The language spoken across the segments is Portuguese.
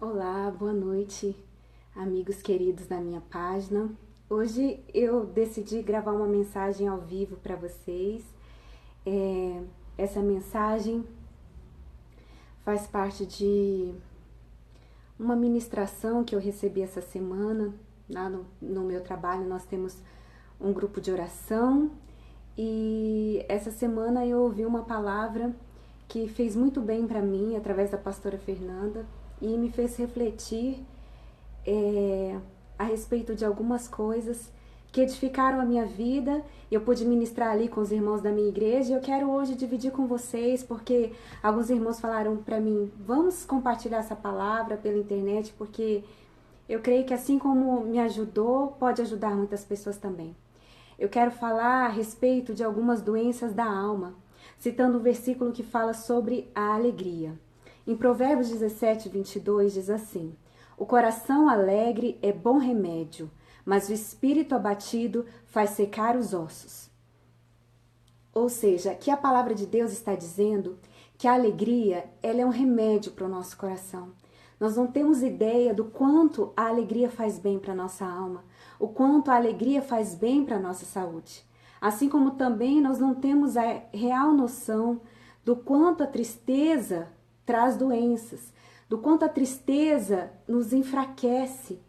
Olá, boa noite, amigos queridos da minha página. Hoje eu decidi gravar uma mensagem ao vivo para vocês. Essa mensagem faz parte de uma ministração que eu recebi essa semana. Lá no meu trabalho nós temos um grupo de oração e essa semana eu ouvi uma palavra que fez muito bem para mim através da pastora Fernanda e me fez refletir a respeito de algumas coisas que edificaram a minha vida. Eu pude ministrar ali com os irmãos da minha igreja e eu quero hoje dividir com vocês, porque alguns irmãos falaram para mim, vamos compartilhar essa palavra pela internet, porque eu creio que assim como me ajudou, pode ajudar muitas pessoas também. Eu quero falar a respeito de algumas doenças da alma, citando um versículo que fala sobre a alegria. Em Provérbios 17, 22 diz assim: o coração alegre é bom remédio, mas o espírito abatido faz secar os ossos. Ou seja, que a palavra de Deus está dizendo que a alegria ela é um remédio para o nosso coração. Nós não temos ideia do quanto a alegria faz bem para a nossa alma, o quanto a alegria faz bem para a nossa saúde. Assim como também nós não temos a real noção do quanto a tristeza traz doenças, do quanto a tristeza nos enfraquece,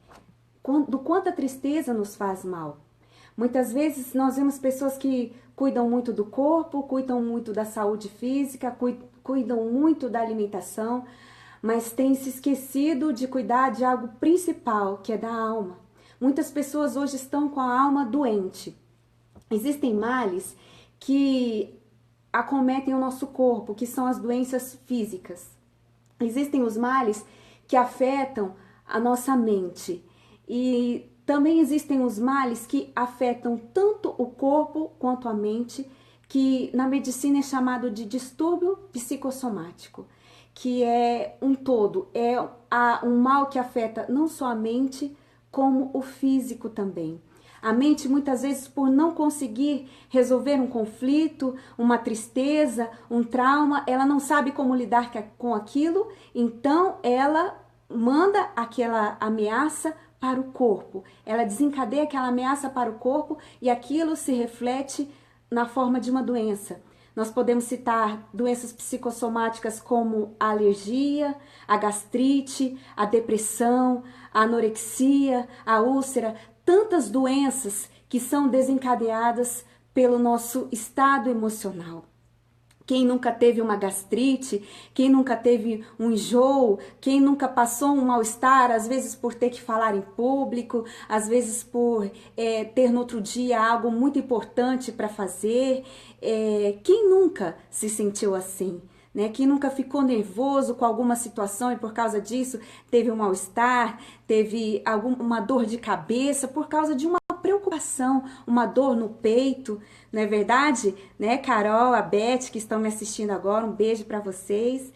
do quanto a tristeza nos faz mal. Muitas vezes nós vemos pessoas que cuidam muito do corpo, cuidam muito da saúde física, cuidam muito da alimentação, mas têm se esquecido de cuidar de algo principal, que é da alma. Muitas pessoas hoje estão com a alma doente. Existem males que acometem o nosso corpo, que são as doenças físicas. Existem os males que afetam a nossa mente. E também existem os males que afetam tanto o corpo quanto a mente, que na medicina é chamado de distúrbio psicossomático, que é um todo, é um mal que afeta não só a mente, como o físico também. A mente, muitas vezes, por não conseguir resolver um conflito, uma tristeza, um trauma, ela não sabe como lidar com aquilo, então ela manda aquela ameaça para o corpo. Ela desencadeia aquela ameaça para o corpo e aquilo se reflete na forma de uma doença. Nós podemos citar doenças psicossomáticas como a alergia, a gastrite, a depressão, a anorexia, a úlcera, tantas doenças que são desencadeadas pelo nosso estado emocional. Quem nunca teve uma gastrite, quem nunca teve um enjoo, quem nunca passou um mal-estar, às vezes por ter que falar em público, às vezes por ter no outro dia algo muito importante para fazer. Quem nunca se sentiu assim? Né? Quem nunca ficou nervoso com alguma situação e por causa disso teve um mal-estar, teve uma dor de cabeça por causa de uma preocupação, uma dor no peito, não é verdade? Né, Carol, a Beth que estão me assistindo agora, um beijo para vocês.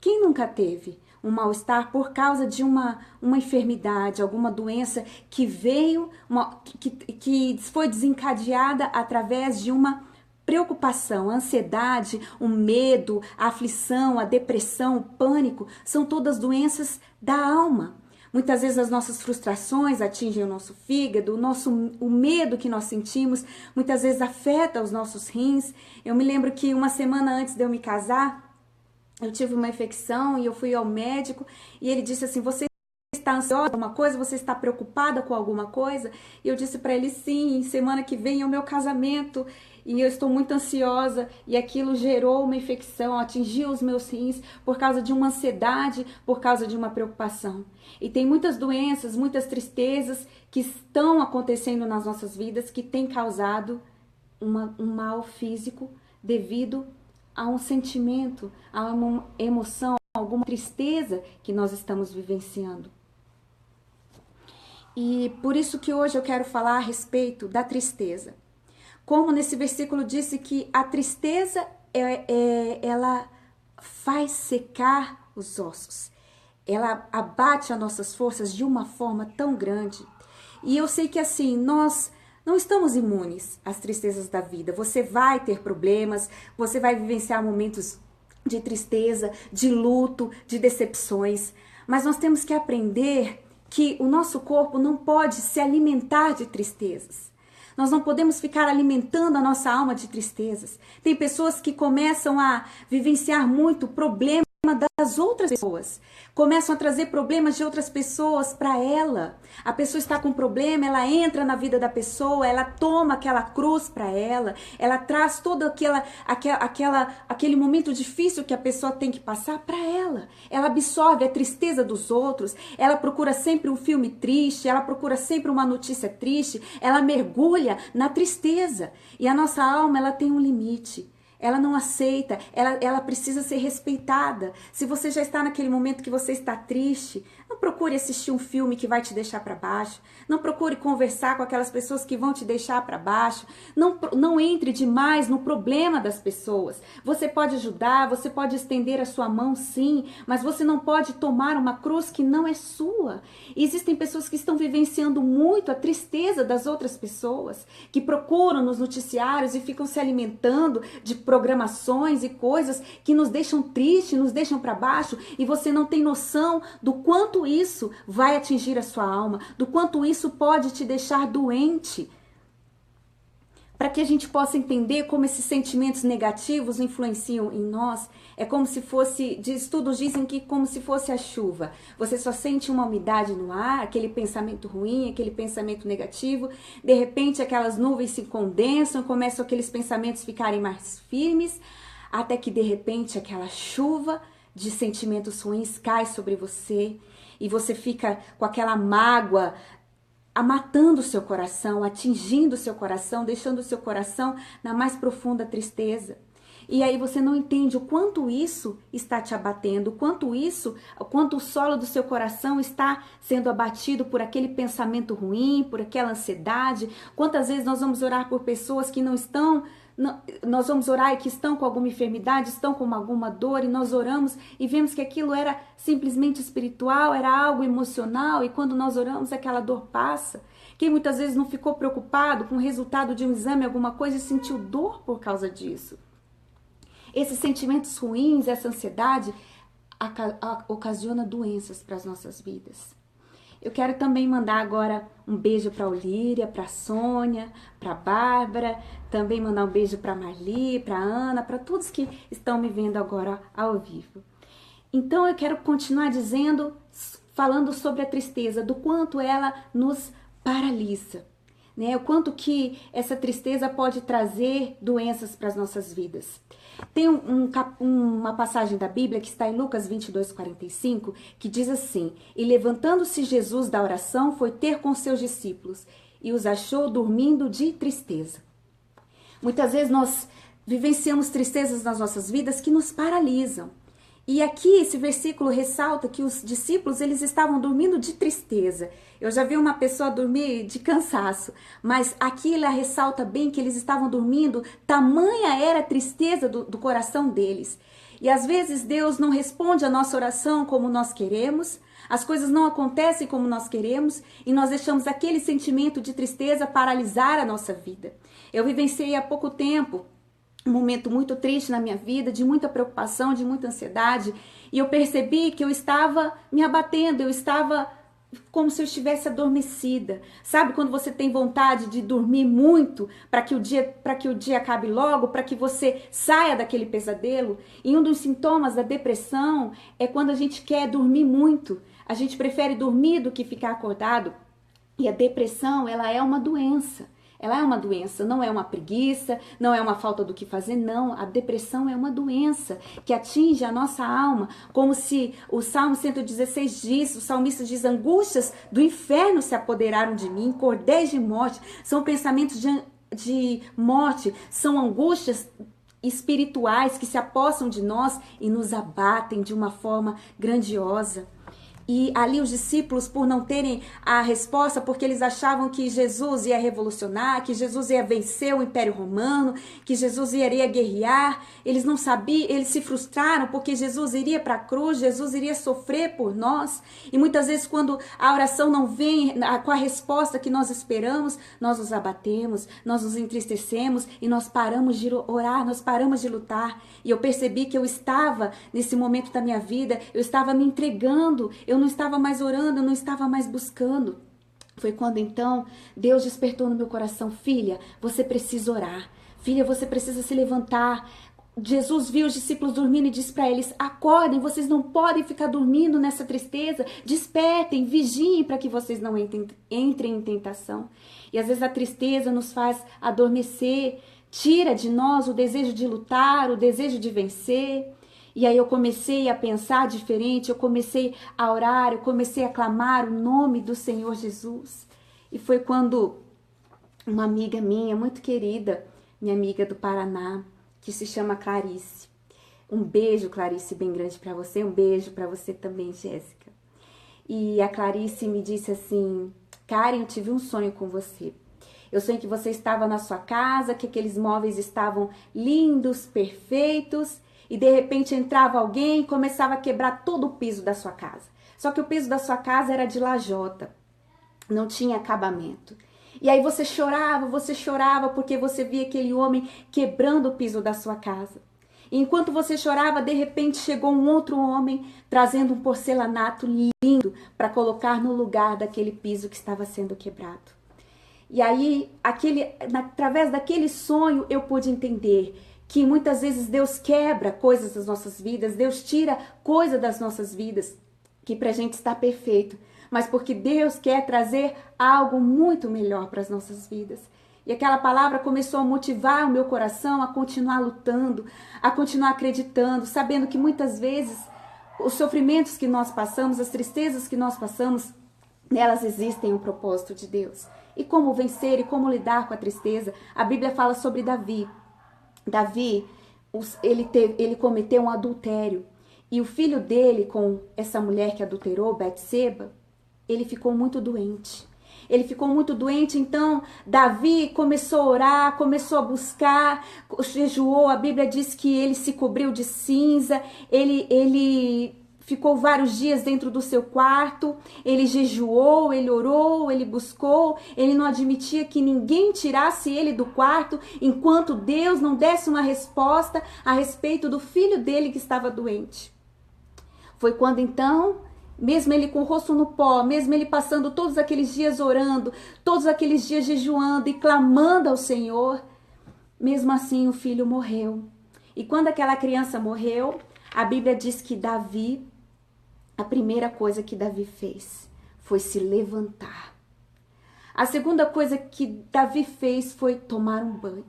Quem nunca teve um mal-estar por causa de uma enfermidade, alguma doença que veio, que foi desencadeada através de uma preocupação, a ansiedade, o medo, a aflição, a depressão, o pânico, são todas doenças da alma. Muitas vezes as nossas frustrações atingem o nosso fígado, o medo que nós sentimos, muitas vezes afeta os nossos rins. Eu me lembro que uma semana antes de eu me casar, eu tive uma infecção e eu fui ao médico e ele disse assim, você está ansiosa com alguma coisa? Você está preocupada com alguma coisa? E eu disse para ele, sim, semana que vem é o meu casamento e eu estou muito ansiosa e aquilo gerou uma infecção, atingiu os meus rins por causa de uma ansiedade, por causa de uma preocupação. E tem muitas doenças, muitas tristezas que estão acontecendo nas nossas vidas que têm causado um mal físico devido a um sentimento, a uma emoção, a alguma tristeza que nós estamos vivenciando. E por isso que hoje eu quero falar a respeito da tristeza. Como nesse versículo disse que a tristeza, ela faz secar os ossos. Ela abate as nossas forças de uma forma tão grande. E eu sei que assim, nós não estamos imunes às tristezas da vida. Você vai ter problemas, você vai vivenciar momentos de tristeza, de luto, de decepções. mas nós temos que aprender que o nosso corpo não pode se alimentar de tristezas. Nós não podemos ficar alimentando a nossa alma de tristezas. Tem pessoas que começam a vivenciar muito problema das outras pessoas, começam a trazer problemas de outras pessoas para ela. A pessoa está com problema, ela entra na vida da pessoa, ela toma aquela cruz para ela, ela traz todo aquele momento difícil que a pessoa tem que passar para ela. Ela absorve a tristeza dos outros, ela procura sempre um filme triste, ela procura sempre uma notícia triste, ela mergulha na tristeza. E a nossa alma, ela tem um limite. Ela não aceita, ela precisa ser respeitada. Se você já está naquele momento que você está triste, não procure assistir um filme que vai te deixar para baixo. Não procure conversar com aquelas pessoas que vão te deixar para baixo. Não entre demais no problema das pessoas. Você pode ajudar, você pode estender a sua mão, sim, mas você não pode tomar uma cruz que não é sua. E existem pessoas que estão vivenciando muito a tristeza das outras pessoas, que procuram nos noticiários e ficam se alimentando de programações e coisas que nos deixam tristes, nos deixam para baixo, e você não tem noção do quanto isso vai atingir a sua alma, do quanto isso pode te deixar doente. Para que a gente possa entender como esses sentimentos negativos influenciam em nós, é como se fosse, estudos dizem que como se fosse a chuva. Você só sente uma umidade no ar, aquele pensamento ruim, aquele pensamento negativo, de repente aquelas nuvens se condensam, começam aqueles pensamentos ficarem mais firmes, até que de repente aquela chuva de sentimentos ruins cai sobre você e você fica com aquela mágoa matando o seu coração, atingindo o seu coração, deixando o seu coração na mais profunda tristeza. E aí você não entende o quanto isso está te abatendo, o quanto o solo do seu coração está sendo abatido por aquele pensamento ruim, por aquela ansiedade. Quantas vezes nós vamos orar por pessoas que não estão, nós vamos orar e que estão com alguma enfermidade, estão com alguma dor, e nós oramos e vemos que aquilo era simplesmente espiritual, era algo emocional, e quando nós oramos aquela dor passa. Quem muitas vezes não ficou preocupado com o resultado de um exame, alguma coisa, e sentiu dor por causa disso. Esses sentimentos ruins, essa ansiedade, ocasiona doenças para as nossas vidas. Eu quero também mandar agora um beijo para a Olíria, para a Sônia, para a Bárbara, também mandar um beijo para a Marli, para a Ana, para todos que estão me vendo agora ao vivo. Então eu quero continuar falando sobre a tristeza, do quanto ela nos paralisa, né? O quanto que essa tristeza pode trazer doenças para as nossas vidas. Tem uma passagem da Bíblia que está em Lucas 22:45, que diz assim: E levantando-se Jesus da oração, foi ter com seus discípulos, e os achou dormindo de tristeza. Muitas vezes nós vivenciamos tristezas nas nossas vidas que nos paralisam. E aqui esse versículo ressalta que os discípulos, eles estavam dormindo de tristeza. Eu já vi uma pessoa dormir de cansaço, mas aqui ela ressalta bem que eles estavam dormindo, tamanha era a tristeza do coração deles. E às vezes Deus não responde a nossa oração como nós queremos, as coisas não acontecem como nós queremos, e nós deixamos aquele sentimento de tristeza paralisar a nossa vida. Eu vivenciei há pouco tempo um momento muito triste na minha vida, de muita preocupação, de muita ansiedade, e eu percebi que eu estava me abatendo, eu estava como se eu estivesse adormecida. Sabe quando você tem vontade de dormir muito para que o dia acabe logo, para que você saia daquele pesadelo? E um dos sintomas da depressão é quando a gente quer dormir muito. A gente prefere dormir do que ficar acordado. E a depressão, ela é uma doença. Ela é uma doença, não é uma preguiça, não é uma falta do que fazer, não. A depressão é uma doença que atinge a nossa alma, como se o Salmo 116 diz, o salmista diz: angústias do inferno se apoderaram de mim, cordéis de morte, são pensamentos de morte, são angústias espirituais que se apossam de nós e nos abatem de uma forma grandiosa. E ali os discípulos, por não terem a resposta, porque eles achavam que Jesus ia revolucionar, que Jesus ia vencer o Império Romano, que Jesus iria guerrear, eles não sabiam, eles se frustraram porque Jesus iria para a cruz, Jesus iria sofrer por nós. E muitas vezes quando a oração não vem com a resposta que nós esperamos, nós nos abatemos, nós nos entristecemos e nós paramos de orar, nós paramos de lutar. E eu percebi que eu estava, nesse momento da minha vida, eu estava me entregando, eu não estava mais orando, eu não estava mais buscando. Foi quando então Deus despertou no meu coração: filha, você precisa orar. Filha, você precisa se levantar. Jesus viu os discípulos dormindo e disse para eles: acordem, vocês não podem ficar dormindo nessa tristeza. Despertem, vigiem para que vocês não entrem em tentação. E às vezes a tristeza nos faz adormecer, tira de nós o desejo de lutar, o desejo de vencer. E aí eu comecei a pensar diferente, eu comecei a orar, eu comecei a clamar o nome do Senhor Jesus. E foi quando uma amiga minha, muito querida, minha amiga do Paraná, que se chama Clarice. Um beijo, Clarice, bem grande para você. Um beijo para você também, Jéssica. E a Clarice me disse assim: Karen, eu tive um sonho com você. Eu sonhei que você estava na sua casa, que aqueles móveis estavam lindos, perfeitos, e de repente entrava alguém e começava a quebrar todo o piso da sua casa. Só que o piso da sua casa era de lajota, não tinha acabamento. E aí você chorava porque você via aquele homem quebrando o piso da sua casa. E enquanto você chorava, de repente chegou um outro homem trazendo um porcelanato lindo para colocar no lugar daquele piso que estava sendo quebrado. E aí, através daquele sonho, eu pude entender que muitas vezes Deus quebra coisas das nossas vidas, Deus tira coisa das nossas vidas, que pra gente está perfeito, mas porque Deus quer trazer algo muito melhor para as nossas vidas. E aquela palavra começou a motivar o meu coração a continuar lutando, a continuar acreditando, sabendo que muitas vezes os sofrimentos que nós passamos, as tristezas que nós passamos, nelas existem um propósito de Deus. E como vencer e como lidar com a tristeza? A Bíblia fala sobre Davi. Davi, ele cometeu um adultério. E o filho dele com essa mulher que adulterou, Betseba, ele ficou muito doente. Ele ficou muito doente, então Davi começou a orar, começou a buscar, jejuou. A Bíblia diz que ele se cobriu de cinza, ele ficou vários dias dentro do seu quarto, ele jejuou, ele orou, ele buscou, ele não admitia que ninguém tirasse ele do quarto enquanto Deus não desse uma resposta a respeito do filho dele que estava doente. Foi quando então, mesmo ele com o rosto no pó, mesmo ele passando todos aqueles dias orando, todos aqueles dias jejuando e clamando ao Senhor, mesmo assim o filho morreu. E quando aquela criança morreu, a Bíblia diz que Davi, a primeira coisa que Davi fez foi se levantar. A segunda coisa que Davi fez foi tomar um banho.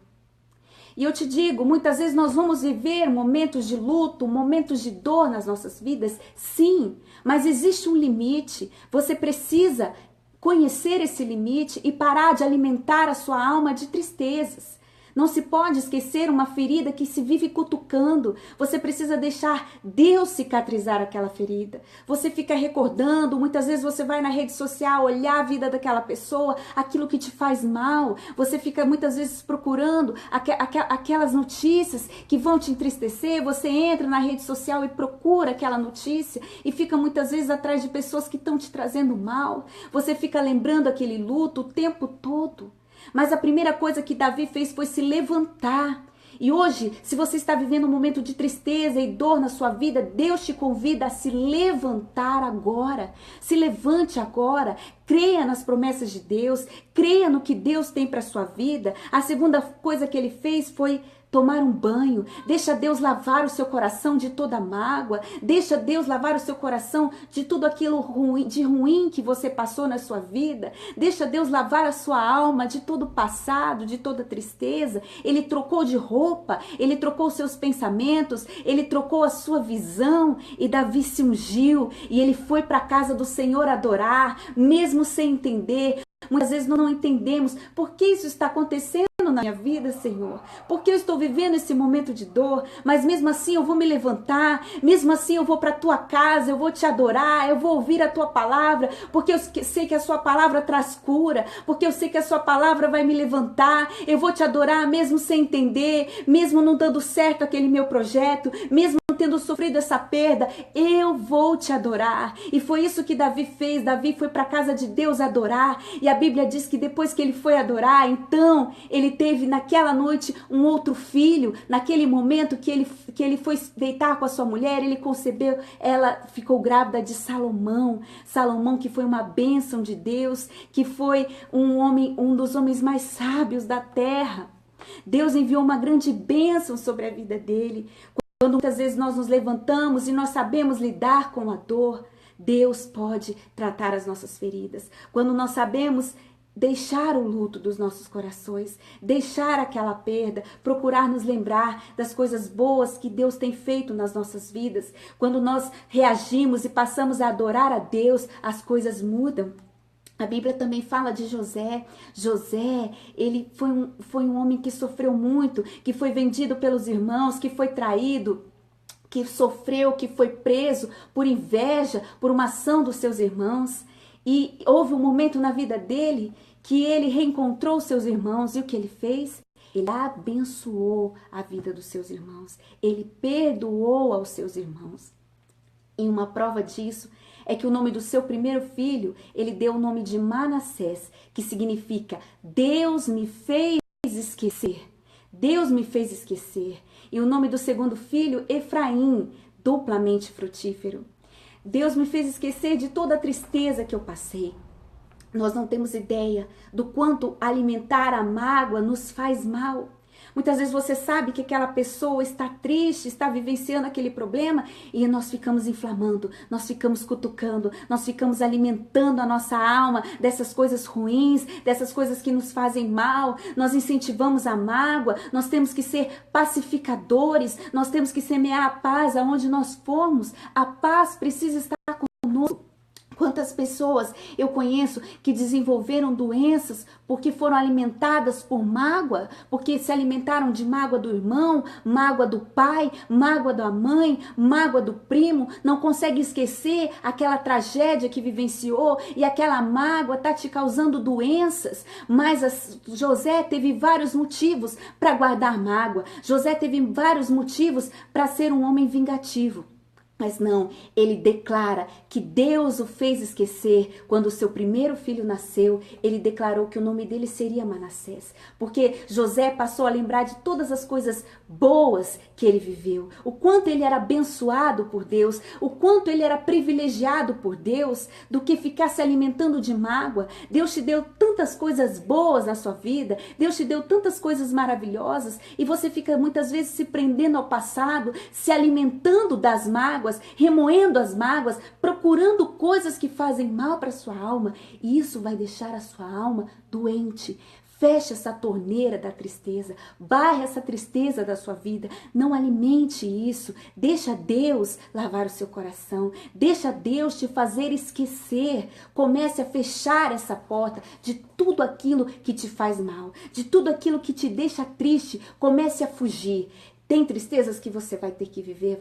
E eu te digo, muitas vezes nós vamos viver momentos de luto, momentos de dor nas nossas vidas, sim, mas existe um limite. Você precisa conhecer esse limite e parar de alimentar a sua alma de tristezas. Não se pode esquecer uma ferida que se vive cutucando. Você precisa deixar Deus cicatrizar aquela ferida. Você fica recordando, muitas vezes você vai na rede social olhar a vida daquela pessoa, aquilo que te faz mal. Você fica muitas vezes procurando aquelas notícias que vão te entristecer. Você entra na rede social e procura aquela notícia e fica muitas vezes atrás de pessoas que estão te trazendo mal. Você fica lembrando aquele luto o tempo todo. Mas a primeira coisa que Davi fez foi se levantar. E hoje, se você está vivendo um momento de tristeza e dor na sua vida, Deus te convida a se levantar agora. Se levante agora. Creia nas promessas de Deus. Creia no que Deus tem para a sua vida. A segunda coisa que ele fez foi tomar um banho. Deixa Deus lavar o seu coração de toda mágoa. Deixa Deus lavar o seu coração de tudo aquilo ruim que você passou na sua vida. Deixa Deus lavar a sua alma de todo o passado, de toda tristeza. Ele trocou de roupa, ele trocou os seus pensamentos, ele trocou a sua visão. E Davi se ungiu e ele foi para a casa do Senhor adorar, mesmo sem entender. Muitas vezes não entendemos por que isso está acontecendo na minha vida, Senhor. Porque eu estou vivendo esse momento de dor, mas mesmo assim eu vou me levantar, mesmo assim eu vou para a tua casa, eu vou te adorar, eu vou ouvir a tua palavra, porque eu sei que a sua palavra traz cura, porque eu sei que a sua palavra vai me levantar, eu vou te adorar mesmo sem entender, mesmo não dando certo aquele meu projeto, mesmo tendo sofrido essa perda, eu vou te adorar. E foi isso que Davi fez. Davi foi para a casa de Deus adorar, e a Bíblia diz que depois que ele foi adorar, então ele teve naquela noite um outro filho, naquele momento que ele foi deitar com a sua mulher, ele concebeu, ela ficou grávida de Salomão. Salomão, que foi uma bênção de Deus, que foi um dos homens mais sábios da terra. Deus enviou uma grande bênção sobre a vida dele. Quando muitas vezes nós nos levantamos e nós sabemos lidar com a dor, Deus pode tratar as nossas feridas. Quando nós sabemos deixar o luto dos nossos corações, deixar aquela perda, procurar nos lembrar das coisas boas que Deus tem feito nas nossas vidas. Quando nós reagimos e passamos a adorar a Deus, as coisas mudam. A Bíblia também fala de José. José, ele foi um homem que sofreu muito, que foi vendido pelos irmãos, que foi traído, que sofreu, que foi preso por inveja, por uma ação dos seus irmãos. E houve um momento na vida dele que ele reencontrou seus irmãos. E o que ele fez? Ele abençoou a vida dos seus irmãos. Ele perdoou aos seus irmãos. E uma prova disso é que o nome do seu primeiro filho, ele deu o nome de Manassés, que significa Deus me fez esquecer. Deus me fez esquecer. E o nome do segundo filho, Efraim, duplamente frutífero. Deus me fez esquecer de toda a tristeza que eu passei. Nós não temos ideia do quanto alimentar a mágoa nos faz mal. Muitas vezes você sabe que aquela pessoa está triste, está vivenciando aquele problema e nós ficamos inflamando, nós ficamos cutucando, nós ficamos alimentando a nossa alma dessas coisas ruins, dessas coisas que nos fazem mal. Nós incentivamos a mágoa, nós temos que ser pacificadores, nós temos que semear a paz aonde nós formos. A paz precisa estar conosco. Quantas pessoas eu conheço que desenvolveram doenças porque foram alimentadas por mágoa, porque se alimentaram de mágoa do irmão, mágoa do pai, mágoa da mãe, mágoa do primo, não consegue esquecer aquela tragédia que vivenciou e aquela mágoa está te causando doenças. Mas José teve vários motivos para guardar mágoa, José teve vários motivos para ser um homem vingativo. Mas não, ele declara que Deus o fez esquecer. Quando o seu primeiro filho nasceu, ele declarou que o nome dele seria Manassés. Porque José passou a lembrar de todas as coisas boas que ele viveu. O quanto ele era abençoado por Deus, o quanto ele era privilegiado por Deus, do que ficar se alimentando de mágoa. Deus te deu tantas coisas boas na sua vida, Deus te deu tantas coisas maravilhosas, e você fica muitas vezes se prendendo ao passado, se alimentando das mágoas, remoendo as mágoas, procurando coisas que fazem mal para sua alma, e isso vai deixar a sua alma doente. Feche essa torneira da tristeza, barre essa tristeza da sua vida, não alimente isso, deixa Deus lavar o seu coração, deixa Deus te fazer esquecer, comece a fechar essa porta de tudo aquilo que te faz mal, de tudo aquilo que te deixa triste, comece a fugir. Tem tristezas que você vai ter que viver,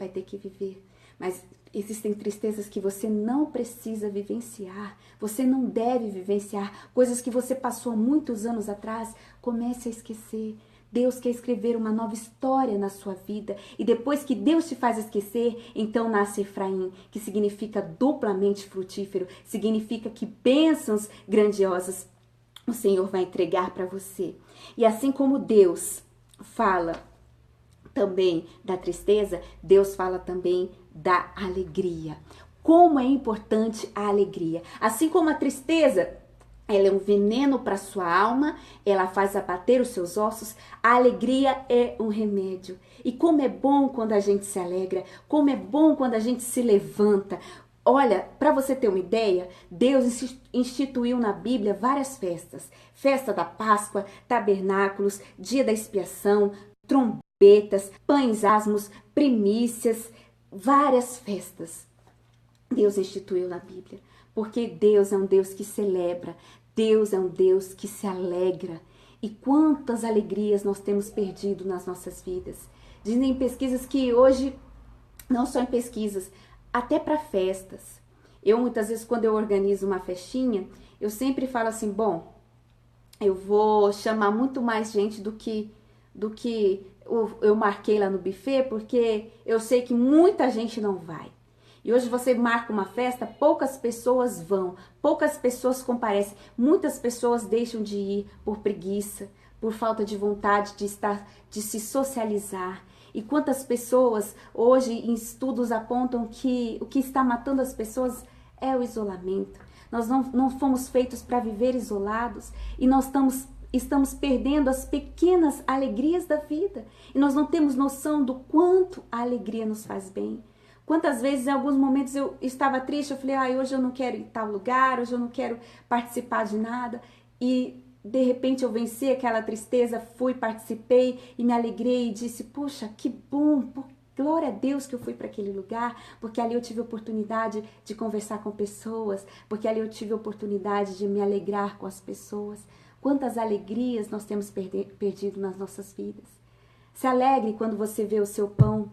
mas existem tristezas que você não precisa vivenciar, você não deve vivenciar, coisas que você passou há muitos anos atrás. Comece a esquecer. Deus quer escrever uma nova história na sua vida, e depois que Deus te faz esquecer, então nasce Efraim, que significa duplamente frutífero, significa que bênçãos grandiosas o Senhor vai entregar para você. E assim como Deus fala também da tristeza, Deus fala também da alegria. Como é importante a alegria. Assim como a tristeza, ela é um veneno para sua alma, ela faz abater os seus ossos, a alegria é um remédio. E como é bom quando a gente se alegra, como é bom quando a gente se levanta. Olha, para você ter uma ideia, Deus instituiu na Bíblia várias festas. Festa da Páscoa, tabernáculos, dia da expiação, trombetas, pães asmos, primícias, várias festas. Deus instituiu na Bíblia, porque Deus é um Deus que celebra, Deus é um Deus que se alegra. E quantas alegrias nós temos perdido nas nossas vidas. Dizem em pesquisas que hoje, não só em pesquisas, até para festas. Eu muitas vezes, quando eu organizo uma festinha, eu sempre falo assim, bom, eu vou chamar muito mais gente do que eu marquei lá no buffet, porque eu sei que muita gente não vai. E hoje você marca uma festa, poucas pessoas vão, poucas pessoas comparecem, muitas pessoas deixam de ir por preguiça, por falta de vontade de se socializar. E quantas pessoas hoje em estudos apontam que o que está matando as pessoas é o isolamento. Nós não fomos feitos para viver isolados e nós estamos perdendo as pequenas alegrias da vida. E nós não temos noção do quanto a alegria nos faz bem. Quantas vezes, em alguns momentos, eu estava triste, eu falei, hoje eu não quero ir em tal lugar, hoje eu não quero participar de nada. E, de repente, eu venci aquela tristeza, fui, participei e me alegrei e disse, puxa, que bom, glória a Deus que eu fui para aquele lugar, porque ali eu tive a oportunidade de conversar com pessoas, porque ali eu tive a oportunidade de me alegrar com as pessoas. Quantas alegrias nós temos perdido nas nossas vidas. Se alegre quando você vê o seu pão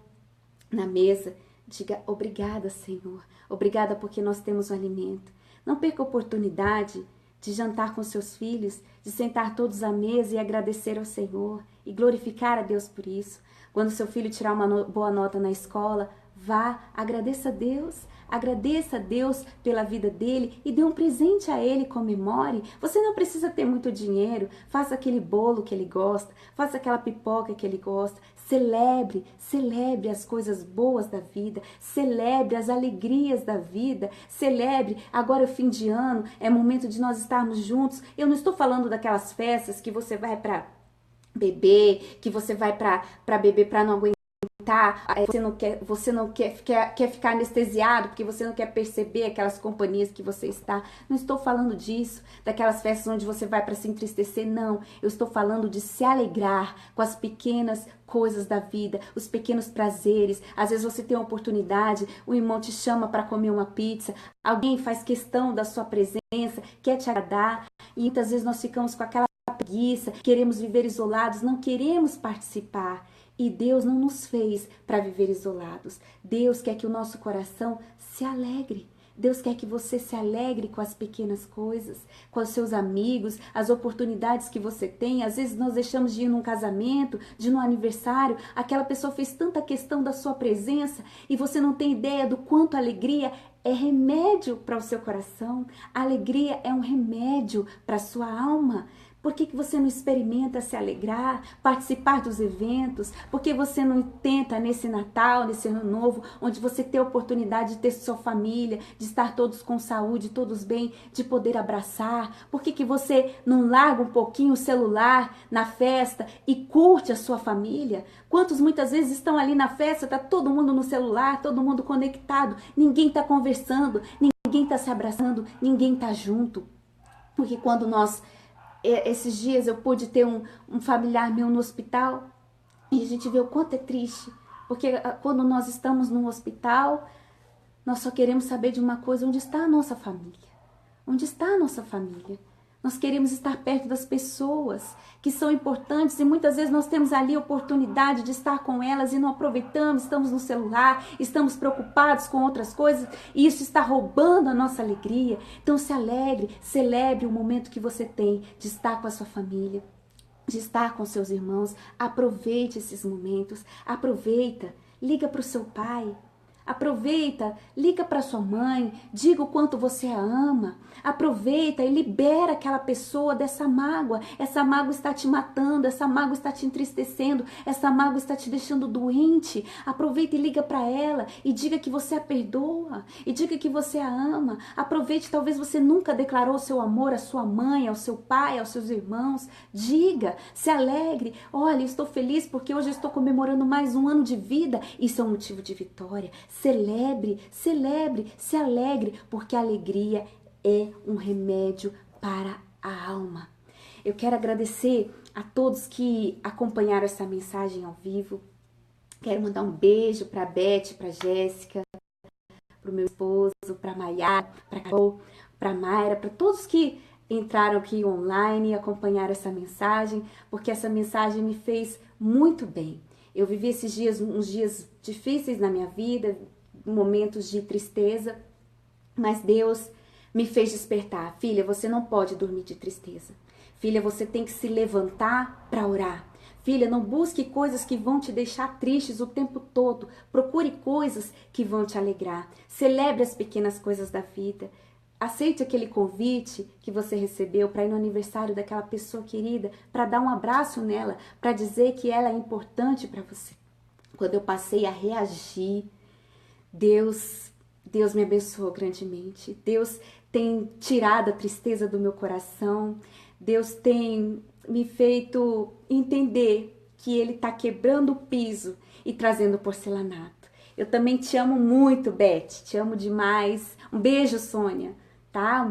na mesa. Diga, obrigada, Senhor. Obrigada porque nós temos o alimento. Não perca a oportunidade de jantar com seus filhos, de sentar todos à mesa e agradecer ao Senhor e glorificar a Deus por isso. Quando seu filho tirar uma boa nota na escola, vá, agradeça a Deus pela vida dele e dê um presente a ele, comemore. Você não precisa ter muito dinheiro, faça aquele bolo que ele gosta, faça aquela pipoca que ele gosta, celebre as coisas boas da vida, celebre as alegrias da vida, celebre, agora é fim de ano, é momento de nós estarmos juntos. Eu não estou falando daquelas festas que você vai para beber, que você vai para beber para não aguentar, você não quer ficar anestesiado porque você não quer perceber aquelas companhias que você está. Não estou falando disso, daquelas festas onde você vai para se entristecer, não. Eu estou falando de se alegrar com as pequenas coisas da vida, os pequenos prazeres. Às vezes você tem uma oportunidade, o irmão te chama para comer uma pizza, alguém faz questão da sua presença, quer te agradar, e muitas vezes nós ficamos com aquela preguiça, queremos viver isolados, não queremos participar. E Deus não nos fez para viver isolados. Deus quer que o nosso coração se alegre. Deus quer que você se alegre com as pequenas coisas, com os seus amigos, as oportunidades que você tem. Às vezes nós deixamos de ir num casamento, de ir num aniversário. Aquela pessoa fez tanta questão da sua presença e você não tem ideia do quanto a alegria é remédio para o seu coração. A alegria é um remédio para a sua alma. Por que você não experimenta se alegrar, participar dos eventos? Por que você não tenta nesse Natal, nesse Ano Novo, onde você tem a oportunidade de ter sua família, de estar todos com saúde, todos bem, de poder abraçar? Por que você não larga um pouquinho o celular na festa e curte a sua família? Quantos muitas vezes estão ali na festa, tá todo mundo no celular, todo mundo conectado, ninguém está conversando, ninguém está se abraçando, ninguém está junto. Porque quando esses dias eu pude ter um familiar meu no hospital e a gente vê o quanto é triste, porque quando nós estamos no hospital, nós só queremos saber de uma coisa, onde está a nossa família? Onde está a nossa família? Nós queremos estar perto das pessoas que são importantes e muitas vezes nós temos ali a oportunidade de estar com elas e não aproveitamos, estamos no celular, estamos preocupados com outras coisas e isso está roubando a nossa alegria. Então se alegre, celebre o momento que você tem de estar com a sua família, de estar com seus irmãos. Aproveite esses momentos, aproveita, liga para o seu pai. Aproveita, liga para sua mãe, diga o quanto você a ama. Aproveita e libera aquela pessoa dessa mágoa. Essa mágoa está te matando, essa mágoa está te entristecendo, essa mágoa está te deixando doente. Aproveita e liga para ela e diga que você a perdoa e diga que você a ama. Aproveite, talvez você nunca declarou o seu amor à sua mãe, ao seu pai, aos seus irmãos. Diga, se alegre. Olha, eu estou feliz porque hoje eu estou comemorando mais um ano de vida. Isso é um motivo de vitória. Celebre, se alegre, porque a alegria é um remédio para a alma. Eu quero agradecer a todos que acompanharam essa mensagem ao vivo. Quero mandar um beijo para a Beth, para a Jéssica, para o meu esposo, para a Maiara, para a Carol, para a Mayra, para todos que entraram aqui online e acompanharam essa mensagem, porque essa mensagem me fez muito bem. Eu vivi esses dias, uns dias difíceis na minha vida, momentos de tristeza, mas Deus me fez despertar. Filha, você não pode dormir de tristeza. Filha, você tem que se levantar para orar. Filha, não busque coisas que vão te deixar tristes o tempo todo. Procure coisas que vão te alegrar. Celebre as pequenas coisas da vida. aceite aquele convite que você recebeu para ir no aniversário daquela pessoa querida, para dar um abraço nela, para dizer que ela é importante para você. Quando eu passei a reagir, Deus me abençoou grandemente. Deus tem tirado a tristeza do meu coração. Deus tem me feito entender que Ele está quebrando o piso e trazendo porcelanato. Eu também te amo muito, Beth. Te amo demais. Um beijo, Sônia. Tá?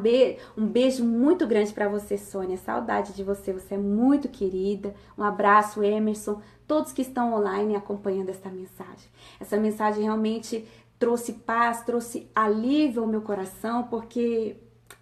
Um beijo muito grande para você, Sônia. Saudade de você. Você é muito querida. Um abraço, Emerson. Todos que estão online acompanhando essa mensagem. Essa mensagem realmente trouxe paz, trouxe alívio ao meu coração, porque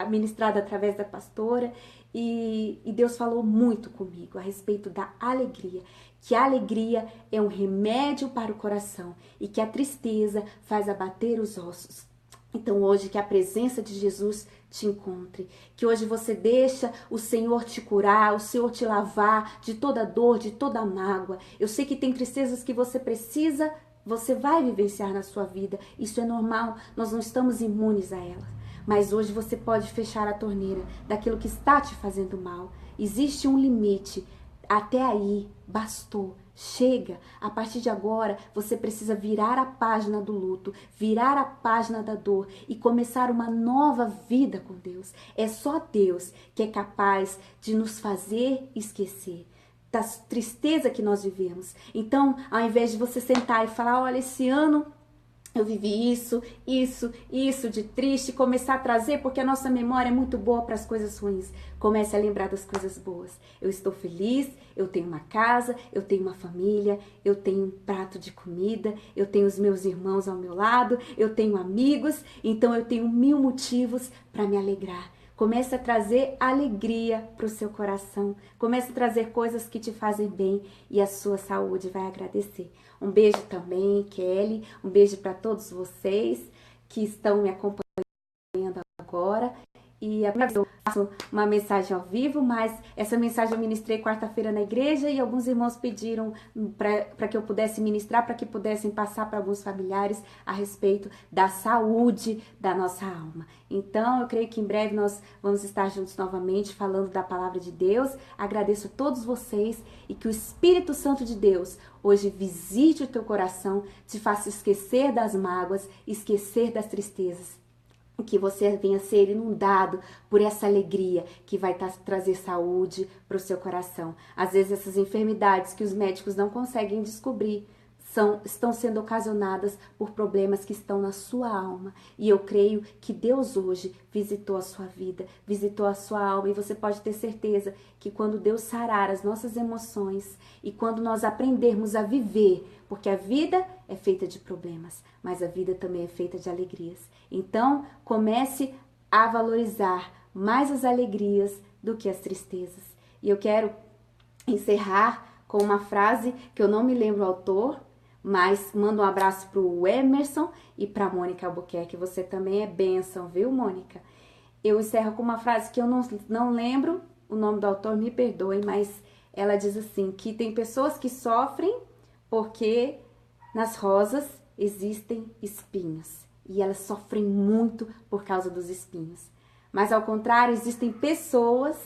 ministrada através da pastora, e Deus falou muito comigo a respeito da alegria, que a alegria é um remédio para o coração e que a tristeza faz abater os ossos. Então hoje que a presença de Jesus te encontre, que hoje você deixa o Senhor te curar, o Senhor te lavar de toda dor, de toda mágoa. Eu sei que tem tristezas que você precisa, você vai vivenciar na sua vida, isso é normal, nós não estamos imunes a elas. Mas hoje você pode fechar a torneira daquilo que está te fazendo mal. Existe um limite. Até aí, bastou. Chega. A partir de agora, você precisa virar a página do luto, virar a página da dor e começar uma nova vida com Deus. É só Deus que é capaz de nos fazer esquecer da tristeza que nós vivemos. Então, ao invés de você sentar e falar, olha, esse ano eu vivi isso de triste, começar a trazer, porque a nossa memória é muito boa para as coisas ruins. Comece a lembrar das coisas boas. Eu estou feliz, eu tenho uma casa, eu tenho uma família, eu tenho um prato de comida, eu tenho os meus irmãos ao meu lado, eu tenho amigos, então eu tenho 1000 motivos para me alegrar. Comece a trazer alegria para o seu coração. Comece a trazer coisas que te fazem bem e a sua saúde vai agradecer. Um beijo também, Kelly. Um beijo para todos vocês que estão me acompanhando agora. E eu faço uma mensagem ao vivo, mas essa mensagem eu ministrei quarta-feira na igreja e alguns irmãos pediram para que eu pudesse ministrar, para que pudessem passar para alguns familiares a respeito da saúde da nossa alma. Então, eu creio que em breve nós vamos estar juntos novamente falando da palavra de Deus. Agradeço a todos vocês e que o Espírito Santo de Deus hoje visite o teu coração, te faça esquecer das mágoas, esquecer das tristezas. Que você venha ser inundado por essa alegria que vai trazer saúde para o seu coração. Às vezes essas enfermidades que os médicos não conseguem descobrir estão sendo ocasionadas por problemas que estão na sua alma. E eu creio que Deus hoje visitou a sua vida, visitou a sua alma. E você pode ter certeza que quando Deus sarar as nossas emoções e quando nós aprendermos a viver, porque a vida é feita de problemas, mas a vida também é feita de alegrias. Então, comece a valorizar mais as alegrias do que as tristezas. E eu quero encerrar com uma frase que eu não me lembro o autor, mas mando um abraço para o Emerson e para a Mônica Albuquerque. Você também é bênção, viu, Mônica? Eu encerro com uma frase que eu não lembro o nome do autor, me perdoe, mas ela diz assim, que tem pessoas que sofrem porque nas rosas existem espinhos. E elas sofrem muito por causa dos espinhos. Mas ao contrário, existem pessoas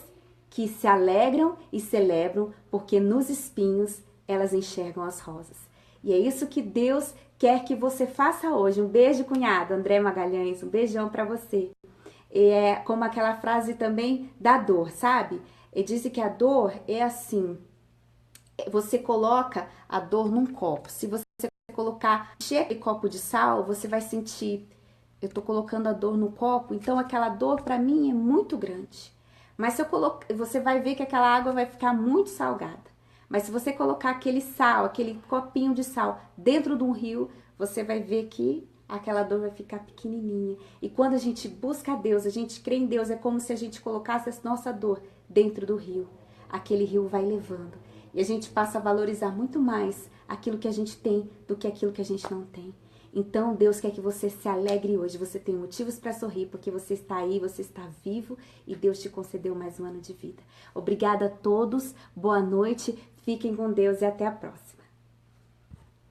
que se alegram e celebram porque nos espinhos elas enxergam as rosas. E é isso que Deus quer que você faça hoje. Um beijo, cunhado André Magalhães, um beijão para você. É como aquela frase também da dor, sabe? Ele diz que a dor é assim, você coloca a dor num copo. Se você colocar, encher aquele copo de sal, você vai sentir, eu tô colocando a dor no copo, então aquela dor para mim é muito grande. Mas se eu colocar, você vai ver que aquela água vai ficar muito salgada. Mas se você colocar aquele sal, aquele copinho de sal dentro de um rio, você vai ver que aquela dor vai ficar pequenininha. E quando a gente busca a Deus, a gente crê em Deus, é como se a gente colocasse a nossa dor dentro do rio. Aquele rio vai levando. E a gente passa a valorizar muito mais aquilo que a gente tem do que aquilo que a gente não tem. Então, Deus quer que você se alegre hoje. Você tem motivos para sorrir, porque você está aí, você está vivo e Deus te concedeu mais um ano de vida. Obrigada a todos, boa noite, fiquem com Deus e até a próxima.